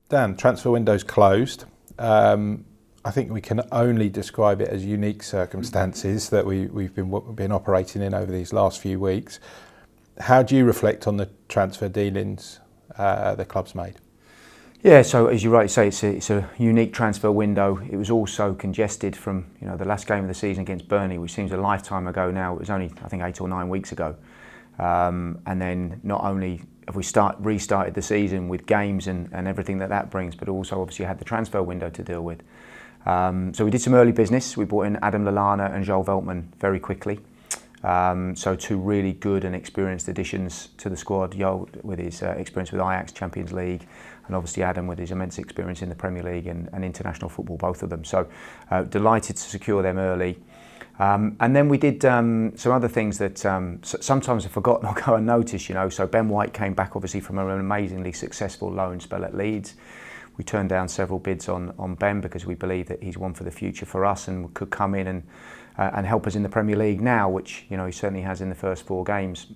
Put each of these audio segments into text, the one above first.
Dan, transfer window's closed. I think we can only describe it as unique circumstances that we've been operating in over these last few weeks. How do you reflect on the transfer dealings the club's made? Yeah, so as you rightly say, it's a unique transfer window. It was also congested from the last game of the season against Burnley, which seems a lifetime ago now. It was only, I think, 8 or 9 weeks ago. And then not only have we restarted the season with games and everything that brings, but also obviously had the transfer window to deal with. So we did some early business. We brought in Adam Lallana and Joel Veltman very quickly. So two really good and experienced additions to the squad. Joel with his experience with Ajax, Champions League, and obviously Adam with his immense experience in the Premier League and international football, both of them. So delighted to secure them early. And then we did some other things that sometimes are forgotten or go unnoticed, So Ben White came back obviously from an amazingly successful loan spell at Leeds. We turned down several bids on Ben because we believe that he's one for the future for us and could come in and help us in the Premier League now, which he certainly has in the first 4 games.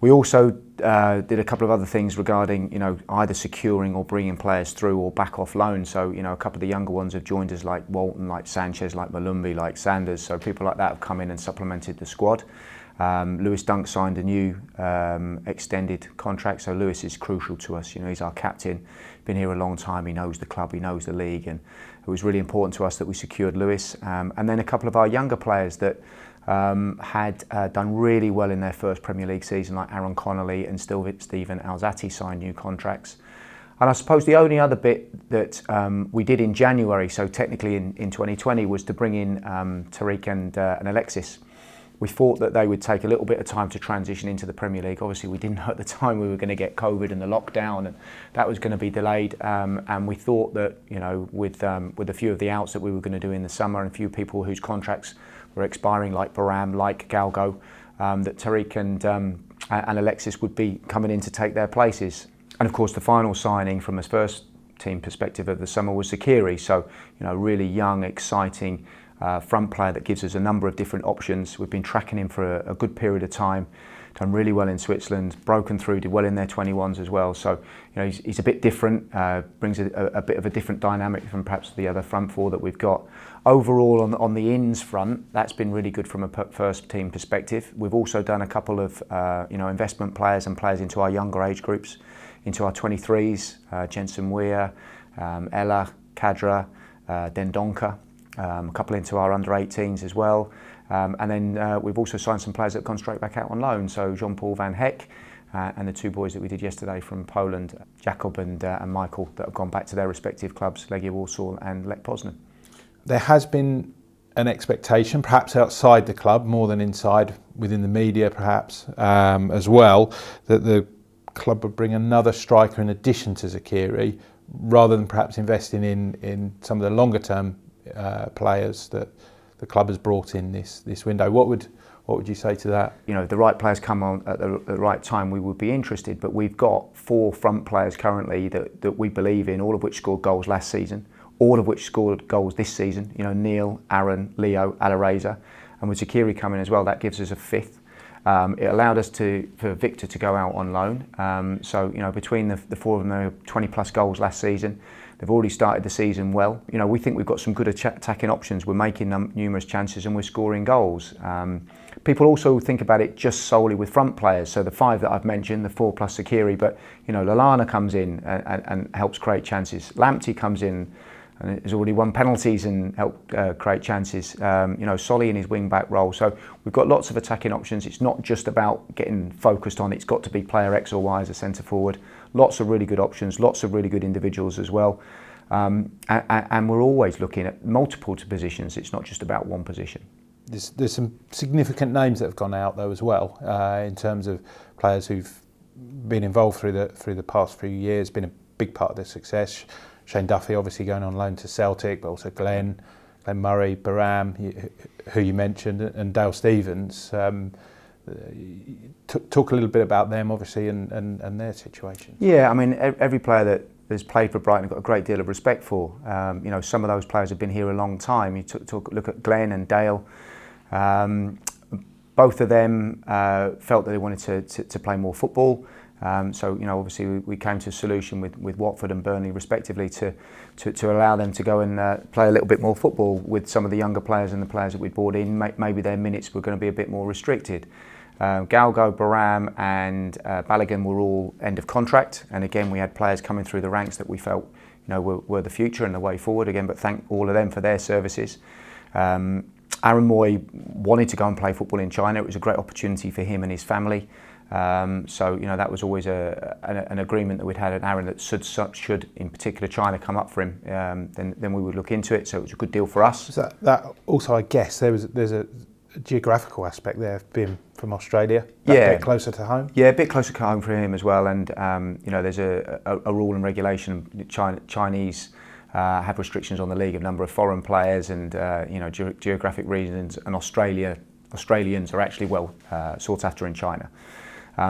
We also did a couple of other things regarding either securing or bringing players through or back off loan. So a couple of the younger ones have joined us, like Walton, like Sanchez, like Malumbi, like Sanders. So people like that have come in and supplemented the squad. Lewis Dunk signed a new extended contract, so Lewis is crucial to us. He's our captain, been here a long time, he knows the club, he knows the league, and it was really important to us that we secured Lewis. And then a couple of our younger players that had done really well in their first Premier League season, like Aaron Connolly and Stephen Alzati, signed new contracts. And I suppose the only other bit that we did in January, so technically in 2020, was to bring in Tariq and Alexis. We thought that they would take a little bit of time to transition into the Premier League. Obviously, we didn't know at the time we were going to get COVID and the lockdown, and that was going to be delayed. And we thought that, with a few of the outs that we were going to do in the summer and a few people whose contracts were expiring, like Baram, like Galgo, that Tariq and Alexis would be coming in to take their places. And of course, the final signing from a first team perspective of the summer was Zakiri. So, really young, exciting front player that gives us a number of different options. We've been tracking him for a good period of time, done really well in Switzerland, broken through, did well in their 21s as well. So, he's a bit different, brings a bit of a different dynamic from perhaps the other front 4 that we've got. Overall, on the ins front, that's been really good from a first team perspective. We've also done a couple of investment players and players into our younger age groups, into our 23s, Jensen Weir, Ella, Kadra, Dendonka. A couple into our under-18s as well. And then we've also signed some players that have gone straight back out on loan. So Jean-Paul Van Heck and the 2 boys that we did yesterday from Poland, Jakob and Michael, that have gone back to their respective clubs, Legia Warsaw and Lech Poznan. There has been an expectation, perhaps outside the club more than inside, within the media perhaps as well, that the club would bring another striker in addition to Zakiri, rather than perhaps investing in some of the longer term players that the club has brought in this window. What would you say to that? If the right players come on at the right time, we would be interested. But we've got 4 front players currently that we believe in, all of which scored goals last season, all of which scored goals this season. Neil, Aaron, Leo, Alareza, and with Zakiri coming as well, that gives us a 5th. It allowed us for Victor to go out on loan. So between the 4 of them, they were 20 plus goals last season. They've already started the season well. We think we've got some good attacking options. We're making numerous chances and we're scoring goals. People also think about it just solely with front players. So the 5 that I've mentioned, the 4 plus Zakiri, but Lallana comes in and helps create chances. Lamptey comes in and has already won penalties and helped create chances. Solly in his wing-back role. So we've got lots of attacking options. It's not just about getting focused on it's got to be player X or Y as a centre-forward. Lots of really good options, lots of really good individuals as well. And we're always looking at multiple positions. It's not just about one position. There's some significant names that have gone out though as well, in terms of players who've been involved through the past few years, been a big part of their success. Shane Duffy obviously going on loan to Celtic, but also Glenn Murray, Baram, who you mentioned, and Dale Stevens. Talk a little bit about them, obviously, and their situation. Yeah, I mean, every player that has played for Brighton I've got a great deal of respect for. Some of those players have been here a long time. You look at Glenn and Dale. Both of them felt that they wanted to play more football. So obviously we came to a solution with Watford and Burnley respectively to allow them to go and play a little bit more football with some of the younger players and the players that we brought in. Maybe their minutes were going to be a bit more restricted. Galgo, Baram and Balogun were all end of contract, and again we had players coming through the ranks that we felt were the future and the way forward again, but thank all of them for their services. Aaron Moy wanted to go and play football in China. It was a great opportunity for him and his family. So that was always an agreement that we'd had at Aaron that should in particular China come up for him, then we would look into it. So it was a good deal for us. So that also, I guess, there's a geographical aspect there, being from Australia. A bit closer to home. Yeah, a bit closer to home for him as well. And there's a rule and regulation. Chinese have restrictions on the league of number of foreign players, and geographic reasons. And Australians are actually well sought after in China.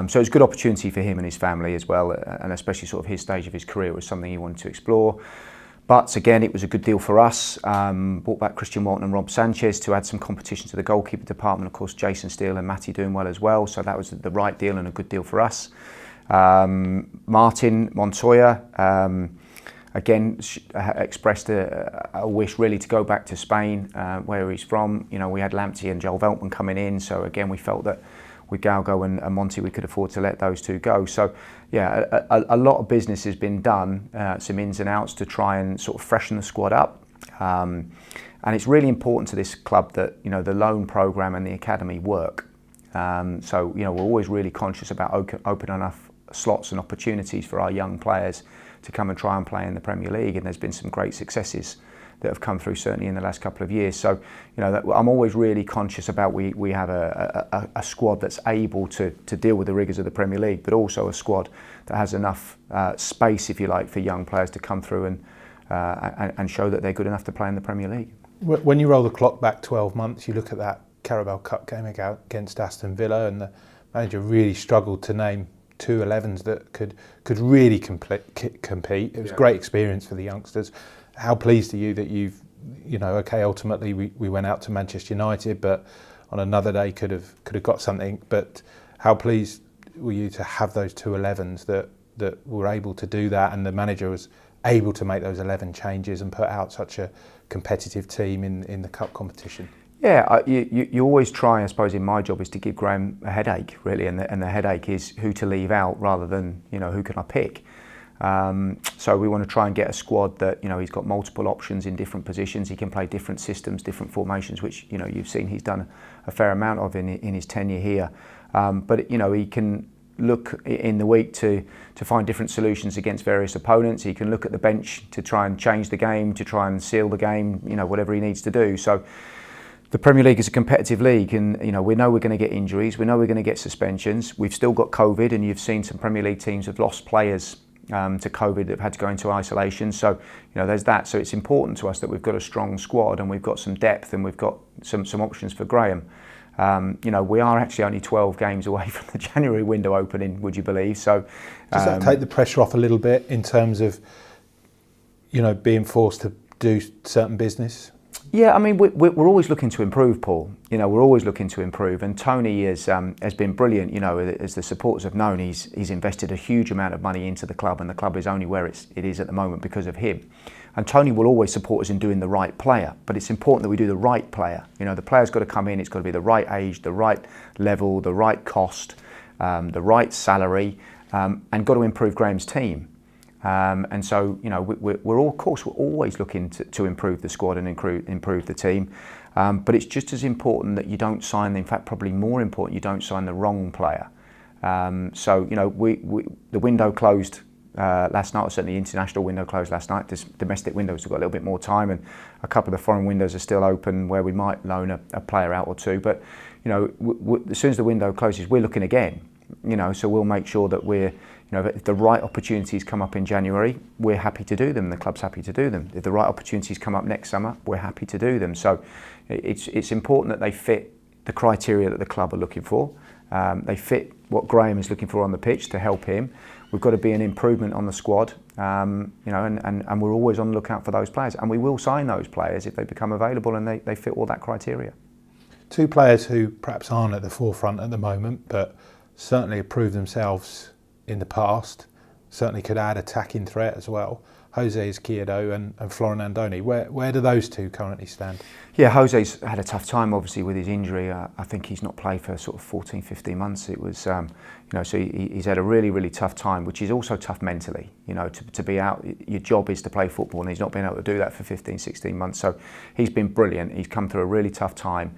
So it's a good opportunity for him and his family as well, and especially sort of his stage of his career was something he wanted to explore. But again, it was a good deal for us. Brought back Christian Walton and Rob Sanchez to add some competition to the goalkeeper department. Of course, Jason Steele and Matty doing well as well. So that was the right deal and a good deal for us. Martin Montoya, again, expressed a wish really to go back to Spain, where he's from. We had Lamptey and Joel Veltman coming in. So again, we felt that with Galgo and Monty, we could afford to let those two go. So, yeah, a lot of business has been done, some ins and outs to try and sort of freshen the squad up. And it's really important to this club that, the loan programme and the academy work. So, we're always really conscious about opening enough slots and opportunities for our young players to come and try and play in the Premier League. And there's been some great successes that have come through certainly in the last couple of years. So, I'm always really conscious about we have a squad that's able to deal with the rigours of the Premier League, but also a squad that has enough space, if you like, for young players to come through and show that they're good enough to play in the Premier League. When you roll the clock back 12 months, you look at that Carabao Cup game against Aston Villa, and the manager really struggled to name two 11s that could really compete. It was a great experience for the youngsters. How pleased are you that you've, ultimately we went out to Manchester United, but on another day could have got something. But how pleased were you to have those two 11s that were able to do that, and the manager was able to make those 11 changes and put out such a competitive team in the cup competition? Yeah, you always try, I suppose, in my job is to give Graham a headache, really, and the headache is who to leave out rather than, who can I pick. So we want to try and get a squad that, he's got multiple options in different positions. He can play different systems, different formations, which, you've seen he's done a fair amount of in his tenure here. But, he can look in the week to find different solutions against various opponents. He can look at the bench to try and change the game, to try and seal the game, whatever he needs to do. So the Premier League is a competitive league, and we know we're going to get injuries, we know we're going to get suspensions. We've still got COVID, and you've seen some Premier League teams have lost players to COVID that have had to go into isolation. So, there's that. So it's important to us that we've got a strong squad and we've got some depth and we've got some options for Graham. We are actually only 12 games away from the January window opening, would you believe? So does that take the pressure off a little bit in terms of, being forced to do certain business? Yeah, I mean, we're always looking to improve, Paul. We're always looking to improve, and Tony has been brilliant. As the supporters have known, he's invested a huge amount of money into the club, and the club is only where it is at the moment because of him. And Tony will always support us in doing the right player, but it's important that we do the right player. The player's got to come in, it's got to be the right age, the right level, the right cost, the right salary, and got to improve Graham's team. And so, we're always looking to improve the squad and improve the team. But it's just as important that you don't sign, in fact, probably more important, you don't sign the wrong player. So, the window closed last night, or certainly the international window closed last night. This domestic windows have got a little bit more time, and a couple of the foreign windows are still open where we might loan a player out or two. But, as soon as the window closes, we're looking again. So we'll make sure that we're, if the right opportunities come up in January, we're happy to do them. The club's happy to do them. If the right opportunities come up next summer, we're happy to do them. So it's important that they fit the criteria that the club are looking for. They fit what Graham is looking for on the pitch to help him. We've got to be an improvement on the squad, and we're always on the lookout for those players. And we will sign those players if they become available and they fit all that criteria. Two players who perhaps aren't at the forefront at the moment, but certainly have proved themselves in the past, certainly could add attacking threat as well. Jose Izquierdo and Florian Andoni. Where do those two currently stand? Yeah, Jose's had a tough time obviously with his injury. I think he's not played for sort of 14, 15 months. It was, so he's had a really, really tough time, which is also tough mentally. To be out, your job is to play football, and he's not been able to do that for 15, 16 months. So he's been brilliant. He's come through a really tough time.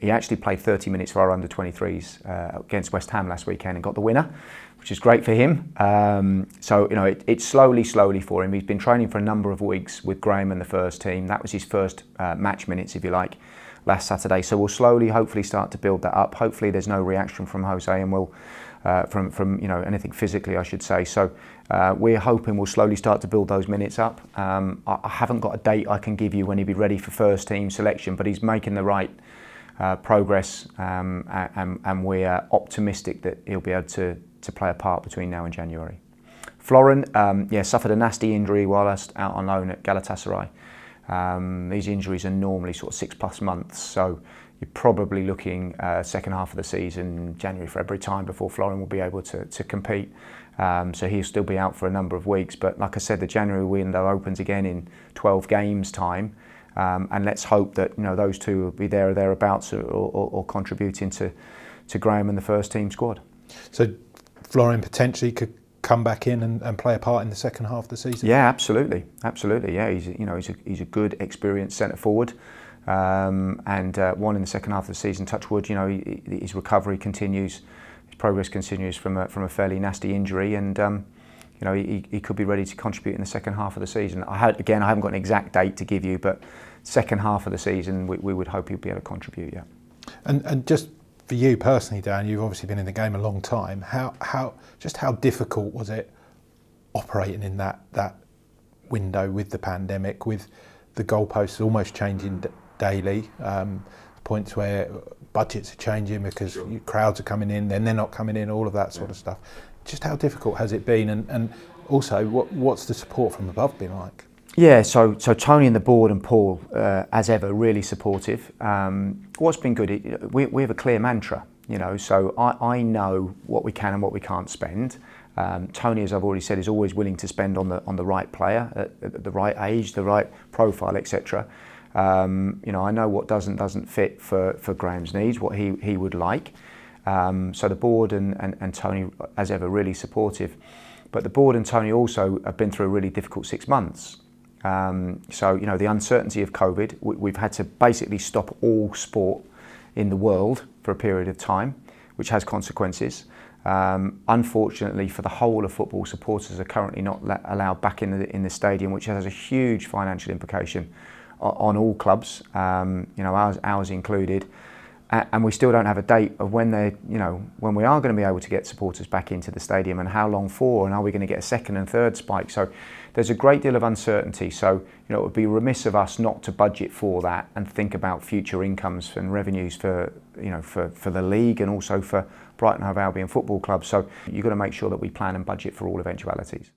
He actually played 30 minutes for our under-23s against West Ham last weekend and got the winner, which is great for him. So it's slowly for him. He's been training for a number of weeks with Graham and the first team. That was his first match minutes, if you like, last Saturday. So we'll slowly, hopefully, start to build that up. Hopefully, there's no reaction from Jose, and we'll from anything physically, I should say. So we're hoping we'll slowly start to build those minutes up. I haven't got a date I can give you when he'll be ready for first team selection, but he's making the right progress, and we're optimistic that he'll be able to play a part between now and January. Florin, suffered a nasty injury whilst out on loan at Galatasaray. These injuries are normally sort of 6+ months, so you're probably looking second half of the season, January, February time, before Florin will be able to compete. So he'll still be out for a number of weeks, but like I said, the January window opens again in 12 games time. And let's hope that those two will be there or thereabouts, or contributing to Graham and the first team squad. So Florian potentially could come back in and play a part in the second half of the season. Yeah, absolutely. Yeah, he's a good, experienced centre forward, and one in the second half of the season. Touch wood, his recovery continues, his progress continues from a fairly nasty injury, and he could be ready to contribute in the second half of the season. I haven't got an exact date to give you, but second half of the season, we would hope he'll be able to contribute, yeah. And just for you personally, Dan, you've obviously been in the game a long time. How difficult was it operating in that window with the pandemic, with the goalposts almost changing daily, points where budgets are changing because crowds are coming in, then they're not coming in, all of that sort of stuff. Just how difficult has it been, and also what's the support from above been like? Yeah, so Tony and the board and Paul, as ever, really supportive. What's been good, we have a clear mantra, so I know what we can and what we can't spend. Tony, as I've already said, is always willing to spend on the right player, at the right age, the right profile, etc. I know what doesn't fit for Graham's needs, what he would like. So the board and Tony, as ever, really supportive. But the board and Tony also have been through a really difficult 6 months. So the uncertainty of COVID, we've had to basically stop all sport in the world for a period of time, which has consequences. Unfortunately, for the whole of football, supporters are currently not allowed back in the stadium, which has a huge financial implication on all clubs, ours included. And we still don't have a date of when when we are going to be able to get supporters back into the stadium, and how long for, and are we going to get a second and third spike? So there's a great deal of uncertainty. So it would be remiss of us not to budget for that and think about future incomes and revenues for the league, and also for Brighton Hove Albion Football Club. So you've got to make sure that we plan and budget for all eventualities.